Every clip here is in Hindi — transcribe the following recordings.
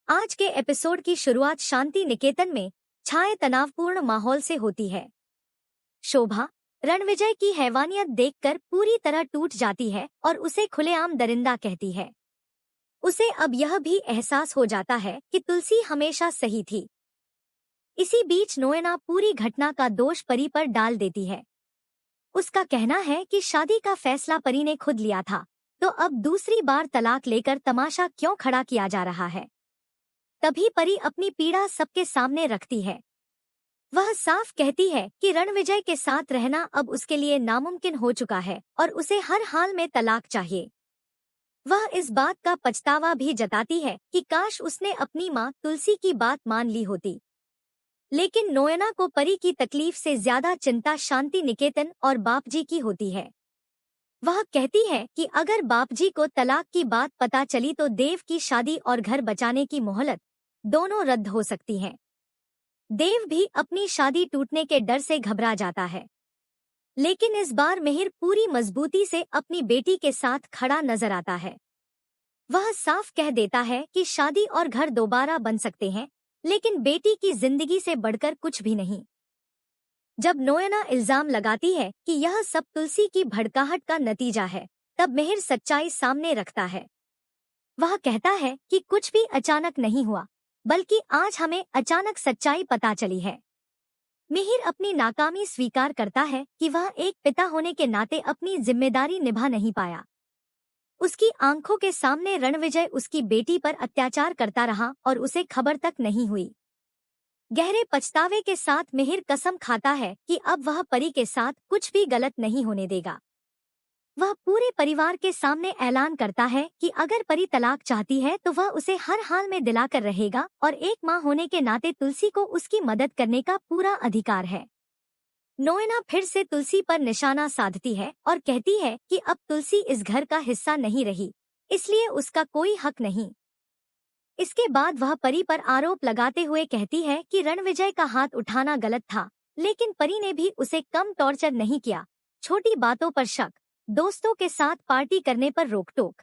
आज के एपिसोड की शुरुआत शांति निकेतन में छाए तनावपूर्ण माहौल से होती है। शोभा रणविजय की हैवानियत देखकर पूरी तरह टूट जाती है और उसे खुलेआम दरिंदा कहती है। उसे अब यह भी एहसास हो जाता है कि तुलसी हमेशा सही थी। इसी बीच नोएना पूरी घटना का दोष परी पर डाल देती है। उसका कहना है कि शादी का फैसला परी ने खुद लिया था, तो अब दूसरी बार तलाक लेकर तमाशा क्यों खड़ा किया जा रहा है। तभी परी अपनी पीड़ा सबके सामने रखती है। वह साफ कहती है कि रणविजय के साथ रहना अब उसके लिए नामुमकिन हो चुका है और उसे हर हाल में तलाक चाहिए। वह इस बात का पछतावा भी जताती है कि काश उसने अपनी माँ तुलसी की बात मान ली होती। लेकिन नोएना को परी की तकलीफ से ज्यादा चिंता शांति निकेतन और बापजी की होती है। वह कहती है कि अगर बापजी को तलाक की बात पता चली तो देव की शादी और घर बचाने की मोहलत दोनों रद्द हो सकती हैं। देव भी अपनी शादी टूटने के डर से घबरा जाता है, लेकिन इस बार मिहिर पूरी मजबूती से अपनी बेटी के साथ खड़ा नजर आता है। वह साफ कह देता है कि शादी और घर दोबारा बन सकते हैं, लेकिन बेटी की जिंदगी से बढ़कर कुछ भी नहीं। जब नोएना इल्जाम लगाती है कि यह सब तुलसी की भड़काहट का नतीजा है, तब मिहिर सच्चाई सामने रखता है। वह कहता है कि कुछ भी अचानक नहीं हुआ, बल्कि आज हमें अचानक सच्चाई पता चली है। मिहिर अपनी नाकामी स्वीकार करता है कि वह एक पिता होने के नाते अपनी जिम्मेदारी निभा नहीं पाया। उसकी आंखों के सामने रणविजय उसकी बेटी पर अत्याचार करता रहा और उसे खबर तक नहीं हुई। गहरे पछतावे के साथ मिहिर कसम खाता है कि अब वह परी के साथ कुछ भी गलत नहीं होने देगा। वह पूरे परिवार के सामने ऐलान करता है कि अगर परी तलाक चाहती है तो वह उसे हर हाल में दिलाकर रहेगा और एक माँ होने के नाते तुलसी को उसकी मदद करने का पूरा अधिकार है। नोएना फिर से तुलसी पर निशाना साधती है और कहती है कि अब तुलसी इस घर का हिस्सा नहीं रही, इसलिए उसका कोई हक नहीं। इसके बाद वह परी पर आरोप लगाते हुए कहती है कि रणविजय का हाथ उठाना गलत था, लेकिन परी ने भी उसे कम टॉर्चर नहीं किया। छोटी बातों पर शक, दोस्तों के साथ पार्टी करने पर रोक-टोक।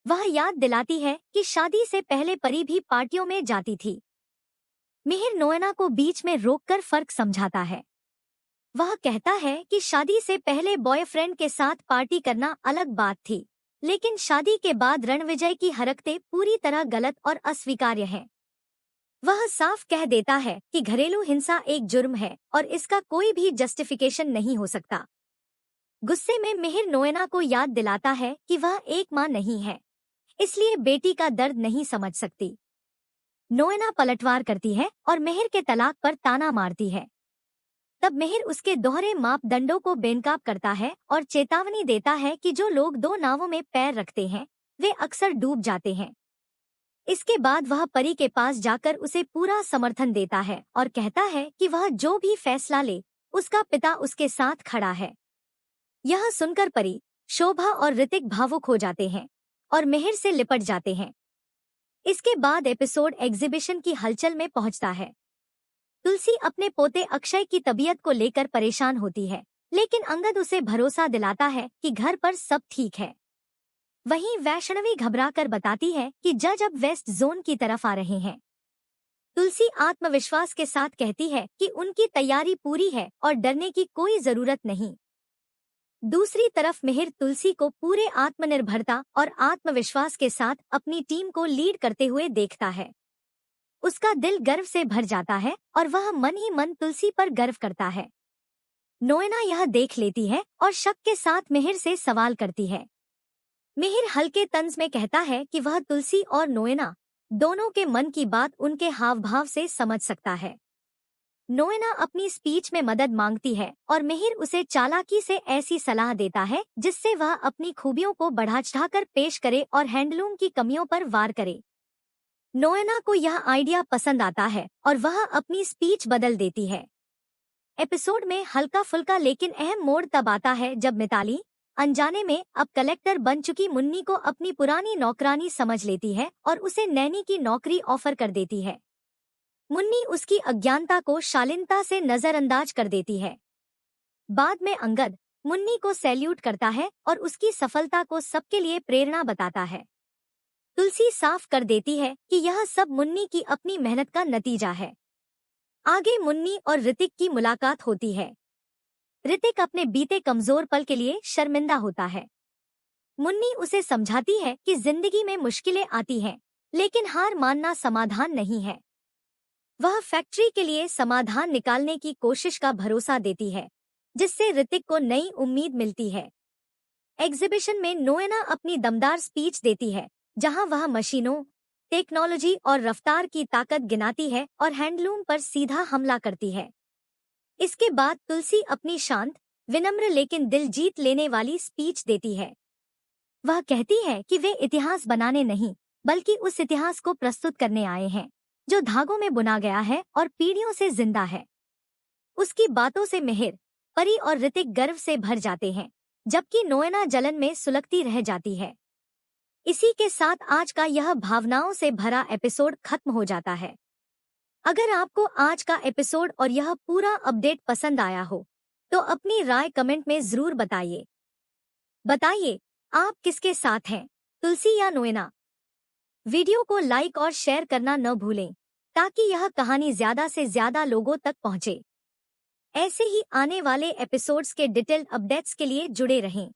वह याद दिलाती है कि शादी से पहले परी भी पार्टियों में जाती थी। मिहिर नोएना को बीच में रोककर फर्क समझाता है। वह कहता है कि शादी से पहले बॉयफ्रेंड के साथ पार्टी करना अलग बात थी, लेकिन शादी के बाद रणविजय की हरकतें पूरी तरह गलत और अस्वीकार्य हैं। वह साफ कह देता है कि घरेलू हिंसा एक जुर्म है और इसका कोई भी जस्टिफिकेशन नहीं हो सकता। गुस्से में मिहिर नोएना को याद दिलाता है कि वह एक माँ नहीं है, इसलिए बेटी का दर्द नहीं समझ सकती। नोएना पलटवार करती है और मिहिर के तलाक पर ताना मारती है। तब मिहिर उसके दोहरे मापदंडों को बेनकाब करता है और चेतावनी देता है कि जो लोग दो नावों में पैर रखते हैं वे अक्सर डूब जाते हैं। इसके बाद वह परी के पास जाकर उसे पूरा समर्थन देता है और कहता है कि वह जो भी फैसला ले उसका पिता उसके साथ खड़ा है। यह सुनकर परी, शोभा और ऋतिक भावुक हो जाते हैं और मिहिर से लिपट जाते हैं। इसके बाद एपिसोड एग्जीबिशन की हलचल में पहुंचता है। तुलसी अपने पोते अक्षय की तबीयत को लेकर परेशान होती है, लेकिन अंगद उसे भरोसा दिलाता है कि घर पर सब ठीक है। वहीं वैष्णवी घबराकर बताती है कि जज अब वेस्ट जोन की तरफ आ रहे हैं। तुलसी आत्मविश्वास के साथ कहती है कि उनकी तैयारी पूरी है और डरने की कोई जरूरत नहीं। दूसरी तरफ मिहिर तुलसी को पूरे आत्मनिर्भरता और आत्मविश्वास के साथ अपनी टीम को लीड करते हुए देखता है। उसका दिल गर्व से भर जाता है और वह मन ही मन तुलसी पर गर्व करता है। नोएना यह देख लेती है और शक के साथ मिहिर से सवाल करती है। मिहिर हल्के तंज में कहता है कि वह तुलसी और नोएना दोनों के मन की बात उनके हाव भाव से समझ सकता है। नोएना अपनी स्पीच में मदद मांगती है और मिहिर उसे चालाकी से ऐसी सलाह देता है जिससे वह अपनी खूबियों को बढ़ा चढ़ाकर पेश करे और हैंडलूम की कमियों पर वार करे। नोएना को यह आइडिया पसंद आता है और वह अपनी स्पीच बदल देती है। एपिसोड में हल्का फुल्का लेकिन अहम मोड़ तब आता है जब मिताली अनजाने में अब कलेक्टर बन चुकी मुन्नी को अपनी पुरानी नौकरानी समझ लेती है और उसे नैनी की नौकरी ऑफर कर देती है। मुन्नी उसकी अज्ञानता को शालीनता से नजरअंदाज कर देती है। बाद में अंगद मुन्नी को सैल्यूट करता है और उसकी सफलता को सबके लिए प्रेरणा बताता है। तुलसी साफ कर देती है कि यह सब मुन्नी की अपनी मेहनत का नतीजा है। आगे मुन्नी और ऋतिक की मुलाकात होती है। ऋतिक अपने बीते कमजोर पल के लिए शर्मिंदा होता है। मुन्नी उसे समझाती है कि जिंदगी में मुश्किलें आती हैं, लेकिन हार मानना समाधान नहीं है। वह फैक्ट्री के लिए समाधान निकालने की कोशिश का भरोसा देती है, जिससे ऋतिक को नई उम्मीद मिलती है। एग्जीबिशन में नोएना अपनी दमदार स्पीच देती है, जहां वह मशीनों, टेक्नोलॉजी और रफ्तार की ताकत गिनाती है और हैंडलूम पर सीधा हमला करती है। इसके बाद तुलसी अपनी शांत, विनम्र लेकिन दिल जीत लेने वाली स्पीच देती है। वह कहती है कि वे इतिहास बनाने नहीं, बल्कि उस इतिहास को प्रस्तुत करने आए हैं, जो धागों में बुना गया है और पीढ़ियों से जिंदा है। उसकी बातों से मिहिर, परी और ऋतिक गर्व से भर जाते हैं, जबकि नोएना जलन में सुलगती रह जाती है। इसी के साथ आज का यह भावनाओं से भरा एपिसोड खत्म हो जाता है। अगर आपको आज का एपिसोड और यह पूरा अपडेट पसंद आया हो, तो अपनी राय कमेंट में जरूर बताइए। बताइए, आप किसके साथ हैं, तुलसी या नोएना? वीडियो को लाइक और शेयर करना न भूलें, ताकि यह कहानी ज्यादा से ज्यादा लोगों तक पहुंचे। ऐसे ही आने वाले एपिसोड्स के डिटेल्ड अपडेट्स के लिए जुड़े रहें।